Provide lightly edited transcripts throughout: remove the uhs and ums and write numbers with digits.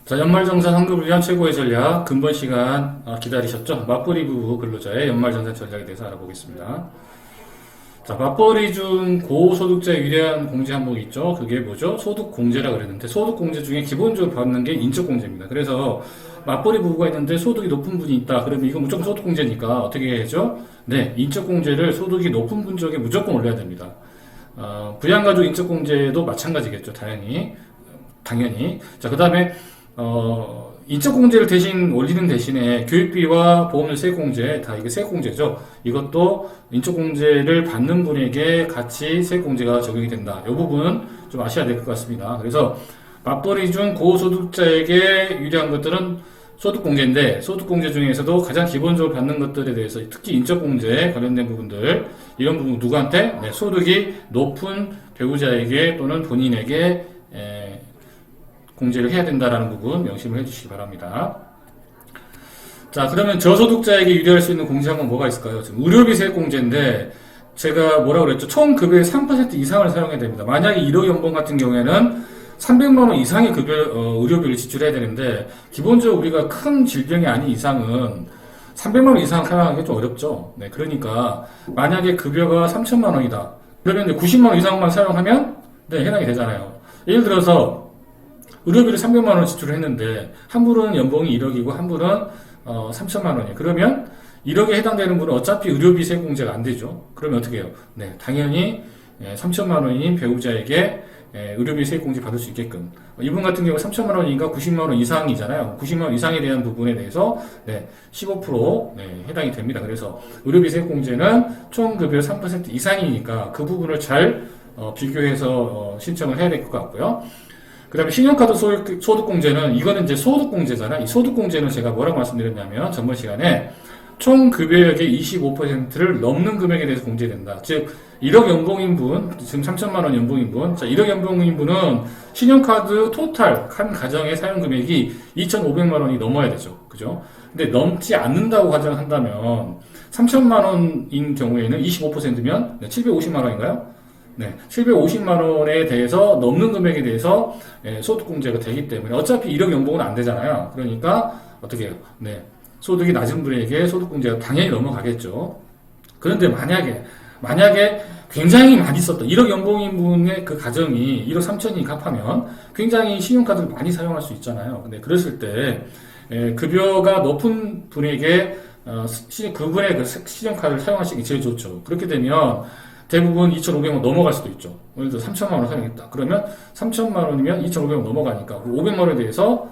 자, 연말정산 환급을 위한 최고의 전략, 근본 시간 기다리셨죠? 맞벌이 부부 근로자의 연말정산 전략에 대해서 알아보겠습니다. 자, 맞벌이 중 고소득자에 유리한 공제 항목이 있죠? 그게 뭐죠? 소득공제라 그랬는데, 소득공제 중에 기본적으로 받는 게 인적공제입니다. 그래서 맞벌이 부부가 있는데 소득이 높은 분이 있다. 그러면 이건 무조건 소득공제니까 어떻게 해야죠? 네, 인적공제를 소득이 높은 분 쪽에 무조건 올려야 됩니다. 부양가족 인적공제도 마찬가지겠죠. 당연히. 자, 그 다음에 인적공제를 대신 올리는 대신에 교육비와 보험료 세액공제, 다 이게 세액공제죠. 이것도 인적공제를 받는 분에게 같이 세액공제가 적용이 된다. 이 부분은 좀 아셔야 될 것 같습니다. 그래서 맞벌이 중 고소득자에게 유리한 것들은 소득공제인데, 소득공제 중에서도 가장 기본적으로 받는 것들에 대해서 특히 인적공제 관련된 부분들, 이런 부분 누구한테? 네, 소득이 높은 배우자에게 또는 본인에게 공제를 해야 된다라는 부분 명심을 해주시기 바랍니다. 자, 그러면 저소득자에게 유리할 수 있는 공제 항목 뭐가 있을까요? 지금 의료비 세액 공제인데 제가 뭐라고 그랬죠? 총 급여의 3% 이상을 사용해야 됩니다. 만약에 1억 연봉 같은 경우에는 300만 원 이상의 의료비를 지출해야 되는데 기본적으로 우리가 큰 질병이 아닌 이상은 300만 원 이상 사용하기 좀 어렵죠. 네, 그러니까 만약에 급여가 3천만 원이다. 그러면 90만 원 이상만 사용하면 네, 해당이 되잖아요. 예를 들어서 의료비를 300만 원 지출을 했는데 한 분은 연봉이 1억이고 한 분은 3천만 원이에요. 그러면 1억에 해당되는 분은 어차피 의료비 세액공제가 안 되죠. 그러면 어떻게 해요? 네, 당연히 3천만 원인 배우자에게 의료비 세액공제 받을 수 있게끔, 이분 같은 경우 3천만 원인가 90만 원 이상이잖아요. 90만 원 이상에 대한 부분에 대해서 15% 해당이 됩니다. 그래서 의료비 세액공제는 총 급여 3% 이상이니까 그 부분을 잘 비교해서 신청을 해야 될 것 같고요. 그 다음에 신용카드 소득공제는, 이거는 이제 소득공제잖아요. 이 소득공제는 제가 뭐라고 말씀드렸냐면, 전번 시간에 총 급여액의 25%를 넘는 금액에 대해서 공제된다. 즉, 1억 연봉인 분, 지금 3천만 원 연봉인 분, 자, 1억 연봉인 분은 신용카드 토탈, 한 가정의 사용 금액이 2,500만 원이 넘어야 되죠. 그죠? 근데 넘지 않는다고 가정한다면, 3천만 원인 경우에는 25%면 750만 원인가요? 네, 750만 원에 대해서 넘는 금액에 대해서 소득공제가 되기 때문에 어차피 1억 연봉은 안 되잖아요. 그러니까 어떻게 해요? 네, 소득이 낮은 분에게 소득공제가 당연히 넘어가겠죠. 그런데 만약에 굉장히 많이 썼던 1억 연봉인 분의 그 가정이 1억 3천이 갚하면 굉장히 신용카드를 많이 사용할 수 있잖아요. 근데 그랬을 때 급여가 높은 분에게 그분의 그 신용카드를 사용하시기 제일 좋죠. 그렇게 되면 대부분 2,500원 넘어갈 수도 있죠. 예를 들어 3천만 원 사용했다. 그러면 3천만 원이면 2,500원 넘어가니까 500만 원에 대해서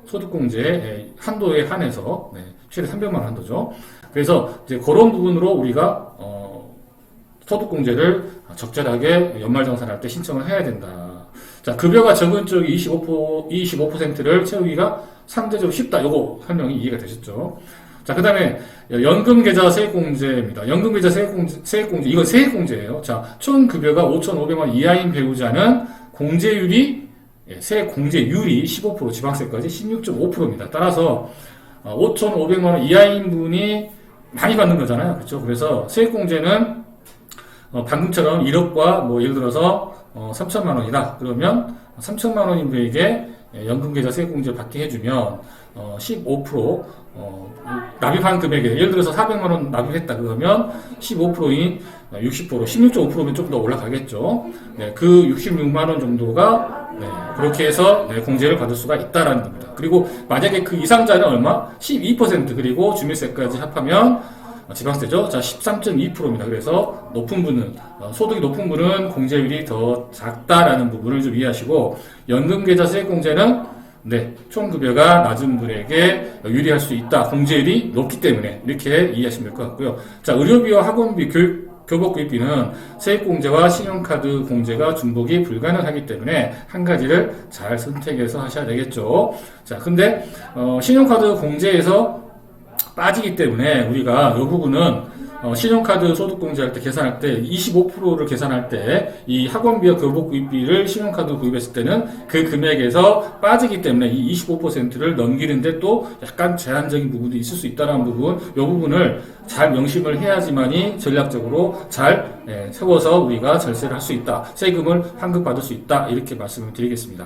소득공제 한도에 한해서 최대 300만 원 한도죠. 그래서 이제 그런 부분으로 우리가 소득공제를 적절하게 연말정산할 때 신청을 해야 된다. 자, 급여가 적은 쪽이 25%를 채우기가 상대적으로 쉽다. 요거 설명이 이해가 되셨죠? 자, 그 다음에 연금계좌 세액공제입니다. 연금계좌 세액공제, 이건 세액공제예요. 자, 총 급여가 5,500원 이하인 배우자는 세액공제율이 15%, 지방세까지 16.5%입니다. 따라서 5,500만 원 이하인 분이 많이 받는 거잖아요. 그렇죠? 그래서 세액공제는 방금처럼 1억과 예를 들어서 3천만 원이다. 그러면 3천만 원인 분에게 연금계좌 세액공제 받게 해주면 15% 납입한 금액에 예를 들어서 400만 원 납입했다 그러면 15%인 60%, 16.5%면 조금 더 올라가겠죠. 그 66만 원 정도가 그렇게 해서 공제를 받을 수가 있다라는 겁니다. 그리고 만약에 그 이상자는 얼마? 12% 그리고 주민세까지 합하면 지방세죠. 자, 13.2%입니다. 그래서 소득이 높은 분은 공제율이 더 작다라는 부분을 좀 이해하시고, 연금계좌 세액공제는 총 급여가 낮은 분에게 유리할 수 있다. 공제율이 높기 때문에 이렇게 이해하시면 될 것 같고요. 자, 의료비와 학원비, 교복구입비는 세액공제와 신용카드 공제가 중복이 불가능하기 때문에 한 가지를 잘 선택해서 하셔야 되겠죠. 자, 근데 신용카드 공제에서 빠지기 때문에 우리가 이 부분은 신용카드 소득공제할 때 계산할 때 25%를 계산할 때 이 학원비와 교복구입비를 신용카드 구입했을 때는 그 금액에서 빠지기 때문에 이 25%를 넘기는데 또 약간 제한적인 부분도 있을 수 있다는 부분, 이 부분을 잘 명심을 해야지만이 전략적으로 잘 세워서 우리가 절세를 할 수 있다, 세금을 환급받을 수 있다, 이렇게 말씀을 드리겠습니다.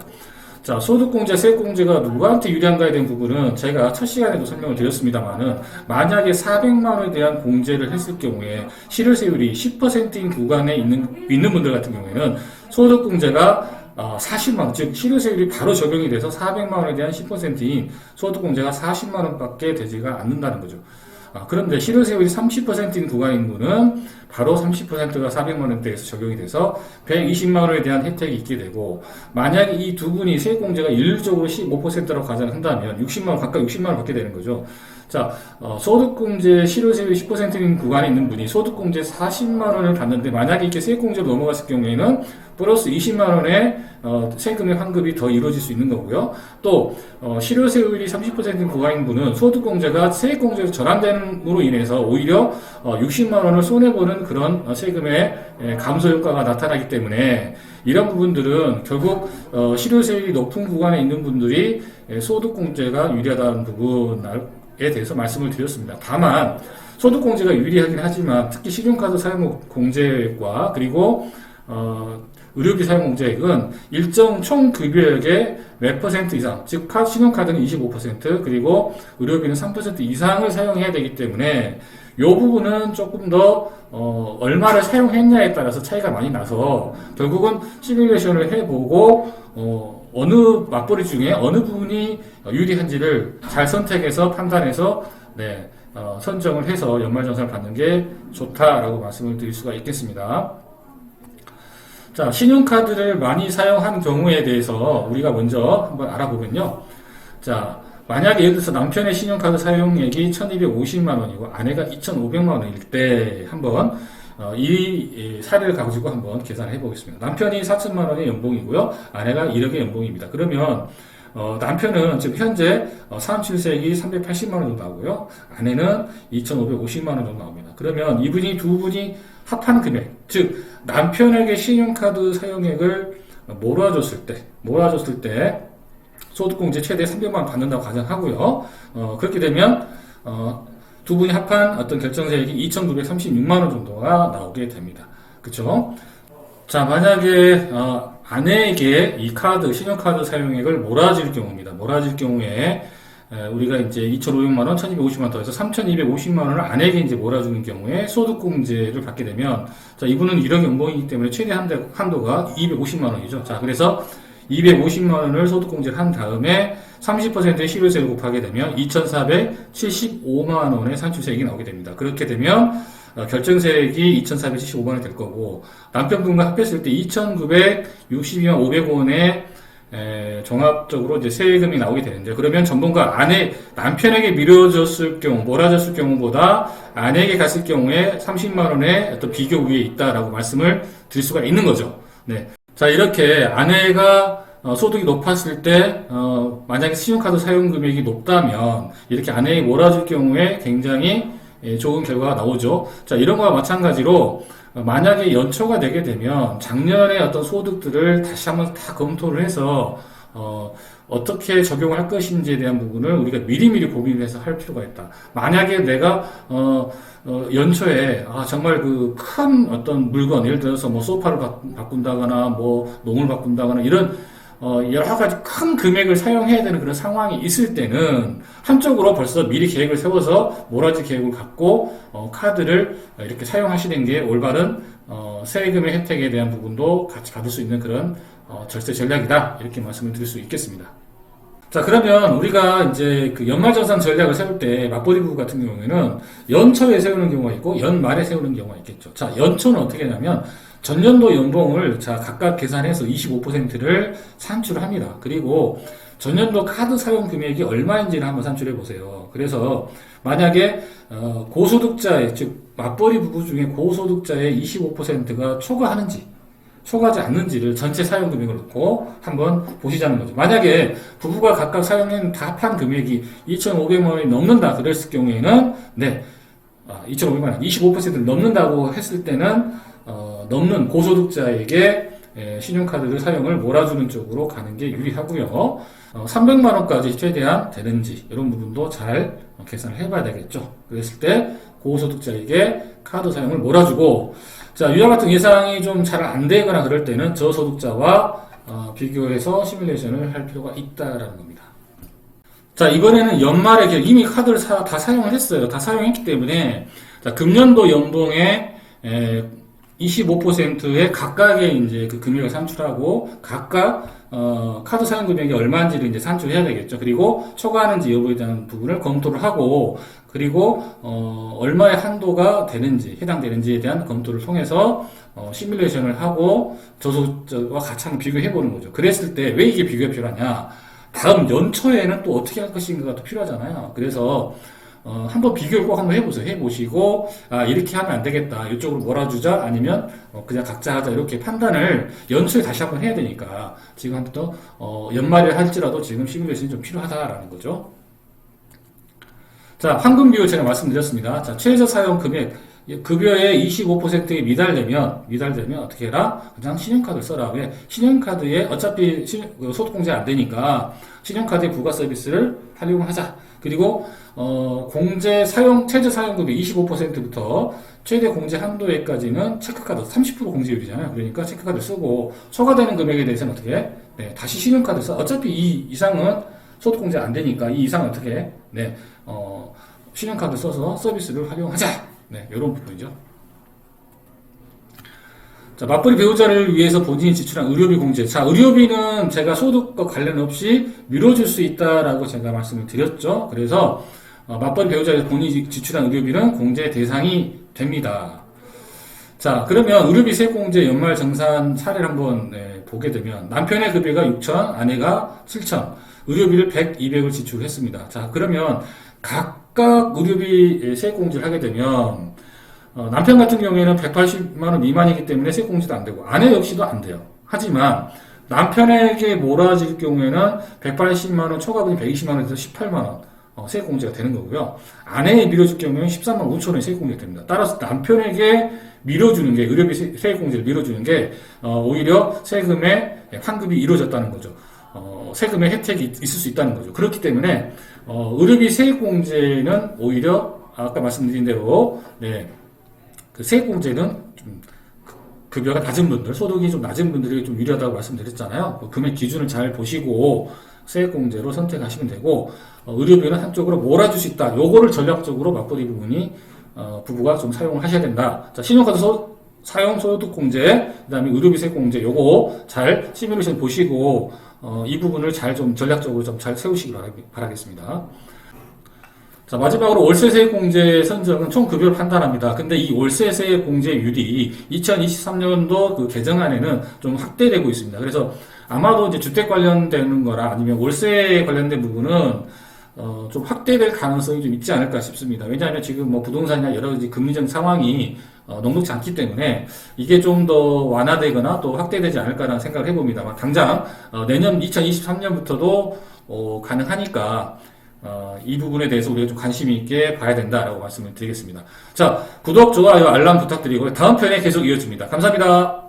자, 소득공제, 세액공제가 누구한테 유리한가에 대한 부분은 제가 첫 시간에도 설명을 드렸습니다만은, 만약에 400만 원에 대한 공제를 했을 경우에 실효세율이 10%인 구간에 있는 분들 같은 경우에는 소득공제가 40만 원, 즉 실효세율이 바로 적용이 돼서 400만 원에 대한 10%인 소득공제가 40만 원밖에 되지가 않는다는 거죠. 그런데 실효세율이 30%인 구간인 분은 바로 30%가 400만 원대에서 적용이 돼서 120만 원에 대한 혜택이 있게 되고, 만약에 이 두 분이 세액공제가 일률적으로 15%라고 가정한다면 60만 원, 각각 60만 원 받게 되는 거죠. 자, 소득공제 실효세율이 10%인 구간에 있는 분이 소득공제 40만 원을 받는데, 만약에 이렇게 세액공제로 넘어갔을 경우에는 플러스 20만 원의 세금의 환급이 더 이루어질 수 있는 거고요. 또 실효세율이 30%인 구간인 분은 소득공제가 세액공제로 전환됨으로 인해서 오히려 60만 원을 손해보는 그런 세금의 감소 효과가 나타나기 때문에, 이런 부분들은 결국 실효세율이 높은 구간에 있는 분들이 소득공제가 유리하다는 부분에 대해서 말씀을 드렸습니다. 다만 소득공제가 유리하긴 하지만 특히 신용카드 사용 공제액과 그리고 의료비 사용 공제액은 일정 총 급여액의 몇 퍼센트 이상, 즉 신용카드는 25% 그리고 의료비는 3% 이상을 사용해야 되기 때문에 이 부분은 조금 더 얼마를 사용했냐에 따라서 차이가 많이 나서 결국은 시뮬레이션을 해보고 어느 맞벌이 중에 어느 부분이 유리한지를 잘 선택해서 판단해서 선정을 해서 연말정산을 받는 게 좋다라고 말씀을 드릴 수가 있겠습니다. 자, 신용카드를 많이 사용한 경우에 대해서 우리가 먼저 한번 알아보면요. 자, 만약에 예를 들어서 남편의 신용카드 사용액이 1250만 원이고 아내가 2500만 원일 때 한번 이 사례를 가지고 한번 계산을 해보겠습니다. 남편이 4000만 원의 연봉이고요. 아내가 1억의 연봉입니다. 그러면 남편은 지금 현재 37세액이 380만 원 정도 나오고요. 아내는 2550만 원 정도 나옵니다. 그러면 두 분이 합한 금액, 즉 남편에게 신용카드 사용액을 몰아줬을 때 소득공제 최대 300만 원 받는다고 가정하고요. 그렇게 되면 두 분이 합한 어떤 결정세액이 2,936만 원 정도가 나오게 됩니다. 그렇죠? 자, 만약에 아내에게 이 신용카드 사용액을 몰아줄 경우입니다. 몰아줄 경우에 우리가 이제 2,500만 원, 1,250만 원 더해서 3,250만 원을 아내에게 이제 몰아주는 경우에 소득공제를 받게 되면, 자, 이분은 1억 연봉이기 때문에 최대 한도가 250만 원이죠. 자, 그래서 250만 원을 소득공제를 한 다음에 30%의 실효세를 곱하게 되면 2,475만 원의 산출세액이 나오게 됩니다. 그렇게 되면 결정세액이 2,475만 원이 될 거고, 남편분과 합했을 때 2,962만 500원의 종합적으로 이제 세금이 나오게 되는데, 그러면 전분과 남편에게 몰아줬을 경우보다 아내에게 갔을 경우에 30만 원의 어떤 비교 우위에 있다라고 말씀을 드릴 수가 있는 거죠. 네. 자, 이렇게 아내가 소득이 높았을 때, 만약에 신용카드 사용 금액이 높다면, 이렇게 아내에게 몰아줄 경우에 굉장히 좋은 결과가 나오죠. 자, 이런 거와 마찬가지로, 만약에 연초가 되게 되면 작년의 어떤 소득들을 다시 한번 다 검토를 해서 어떻게 적용을 할 것인지에 대한 부분을 우리가 미리미리 고민해서 할 필요가 있다. 만약에 내가 연초에 정말 그 큰 어떤 물건, 예를 들어서 뭐 소파를 바꾼다거나 뭐 농을 바꾼다거나 이런 여러 가지 큰 금액을 사용해야 되는 그런 상황이 있을 때는 한쪽으로 벌써 미리 계획을 세워서 몰아줄 계획을 갖고 카드를 이렇게 사용하시는 게 올바른 세금의 혜택에 대한 부분도 같이 받을 수 있는 그런 절세 전략이다, 이렇게 말씀을 드릴 수 있겠습니다. 자, 그러면 우리가 이제 그 연말정산 전략을 세울 때 맞벌이 부부 같은 경우에는 연초에 세우는 경우가 있고 연말에 세우는 경우가 있겠죠. 자, 연초는 어떻게 하냐면 전년도 연봉을 각각 계산해서 25%를 산출합니다. 그리고 전년도 카드 사용 금액이 얼마인지를 한번 산출해 보세요. 그래서 만약에 고소득자의, 즉 맞벌이 부부 중에 고소득자의 25%가 초과하지 않는지를 전체 사용 금액을 놓고 한번 보시자는 거죠. 만약에 부부가 각각 사용한 다 합한 금액이 2,500만 원이 넘는다 그랬을 경우에는 2,500만 원, 25%를 넘는다고 했을 때는 넘는 고소득자에게 신용카드를 사용을 몰아주는 쪽으로 가는 게 유리하고요. 300만 원까지 최대한 되는지 이런 부분도 잘 계산을 해봐야 되겠죠. 그랬을 때 고소득자에게 카드 사용을 몰아주고, 자, 이와 같은 예상이 좀 잘 안 되거나 그럴 때는 저소득자와 비교해서 시뮬레이션을 할 필요가 있다라는 겁니다. 자, 이번에는 연말에 이미 카드를 다 사용을 했어요. 다 사용했기 때문에, 자, 금년도 연봉의 25%의 각각의 이제 그 금액을 산출하고, 각각, 카드 사용 금액이 얼마인지를 이제 산출해야 되겠죠. 그리고 초과하는지 여부에 대한 부분을 검토를 하고, 그리고, 얼마의 한도가 되는지, 해당되는지에 대한 검토를 통해서, 시뮬레이션을 하고, 저소득자와 같이 한번 비교해보는 거죠. 그랬을 때 왜 이게 비교가 필요하냐? 다음 연초에는 또 어떻게 할 것인가가 또 필요하잖아요. 그래서 한번 비교를 꼭 한번 해보세요. 해보시고 이렇게 하면 안 되겠다. 이쪽으로 몰아주자. 아니면 그냥 각자 하자. 이렇게 판단을 연초에 다시 한번 해야 되니까 지금부터 연말에 할지라도 지금 시뮬레이션이 좀 필요하다라는 거죠. 자, 황금 비율 제가 말씀드렸습니다. 자, 최저 사용 금액 급여의 25%에 미달되면 어떻게 해라? 그냥 신용카드를 써라. 왜? 신용카드에 어차피 소득공제 안 되니까 신용카드의 부가 서비스를 활용을 하자. 그리고 최저 사용급의 25%부터 최대 공제 한도액까지는 체크카드 30% 공제율이잖아요. 그러니까 체크카드 쓰고 초과되는 금액에 대해서는 어떻게 해? 네, 다시 신용카드 써. 어차피 이 이상은 소득공제 안 되니까 이 이상은 어떻게 해? 네, 신용카드 써서 서비스를 활용하자. 네, 이런 부분이죠. 자, 맞벌이 배우자를 위해서 본인이 지출한 의료비 공제. 자, 의료비는 제가 소득과 관련 없이 미뤄줄 수 있다라고 제가 말씀을 드렸죠. 그래서 맞벌이 배우자에서 본인이 지출한 의료비는 공제 대상이 됩니다. 자, 그러면 의료비 세액공제 연말 정산 사례를 한번 보게 되면 남편의 급여가 6천, 아내가 7천, 의료비를 100, 200을 지출했습니다. 자, 그러면 각각 의료비 세액공제를 하게 되면 남편 같은 경우에는 180만원 미만이기 때문에 세액공제도 안 되고 아내 역시도 안 돼요. 하지만 남편에게 몰아질 경우에는 180만원 초과분이 120만원에서 18만원 세액공제가 되는 거고요. 아내에 밀어줄 경우에는 13만 5천원이 세액공제가 됩니다. 따라서 남편에게 밀어주는 게 의료비 세액공제를 밀어주는 게 오히려 세금의 환급이 이루어졌다는 거죠. 세금의 혜택이 있을 수 있다는 거죠. 그렇기 때문에 의료비 세액공제는 오히려 아까 말씀드린 대로 그 세액공제는 좀 급여가 낮은 분들, 소득이 좀 낮은 분들이 좀 유리하다고 말씀드렸잖아요. 그 금액 기준을 잘 보시고 세액공제로 선택하시면 되고 의료비는 한쪽으로 몰아줄 수 있다. 요거를 전략적으로 맞벌이 부부가 좀 사용을 하셔야 된다. 자, 신용카드 사용 소득공제, 그 다음에 의료비 세액공제 요거 잘 시뮬레이션 보시고 이 부분을 좀 전략적으로 좀 잘 세우시기 바라겠습니다. 자, 마지막으로 월세세액공제 선정은 총 급여를 판단합니다. 근데 이 월세세액공제율이 2023년도 그 개정안에는 좀 확대되고 있습니다. 그래서 아마도 이제 주택 관련되는 거나 아니면 월세 관련된 부분은 좀 확대될 가능성이 좀 있지 않을까 싶습니다. 왜냐하면 지금 뭐 부동산이나 여러 가지 금리적 상황이 녹록지 않기 때문에 이게 좀 더 완화되거나 또 확대되지 않을까라는 생각을 해봅니다만 당장 내년 2023년부터도 가능하니까 이 부분에 대해서 우리가 좀 관심 있게 봐야 된다라고 말씀을 드리겠습니다. 자, 구독, 좋아요, 알람 부탁드리고 다음 편에 계속 이어집니다. 감사합니다.